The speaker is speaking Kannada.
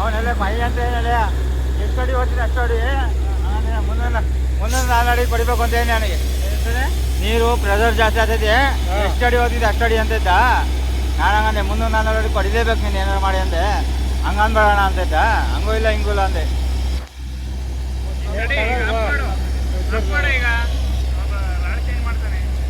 ಅವನೆಲ್ಲ ಮೈ ಅಂತ ಏನಿಲ್ಲ, ಎಷ್ಟು ಅಡಿ ಓದ್ತೀನಿ ಅಷ್ಟು ಅಡಿ ಮುಂದೊಂದು 4 ಅಡಿ ಕೊಡಿಬೇಕು ಅಂತ ಹೇಳಿ ನನಗೆ. ನೀರು ಪ್ರೆಷರ್ ಜಾಸ್ತಿ ಆಗ್ತೈತಿ, ಎಷ್ಟು ಅಡಿ ಓದಿದ್ದು ಅಷ್ಟು ಅಡಿ ಅಂತ ಇದ್ದ. ನಾನು ಹಂಗಂದೆ ಮುಂದೊಂದು 4 ಅಡಿ ಕೊಡಿಲೇಬೇಕು ನೀನು ಏನಾರು ಮಾಡಿ ಅಂದೆ. ಹಂಗ ಅನ್ಬೇಡಣ ಅಂತ ಇದ್ದ. ಹಂಗೂ ಇಲ್ಲ ಹಿಂಗೂ ಇಲ್ಲ ಅಂದೆ. ಈಗ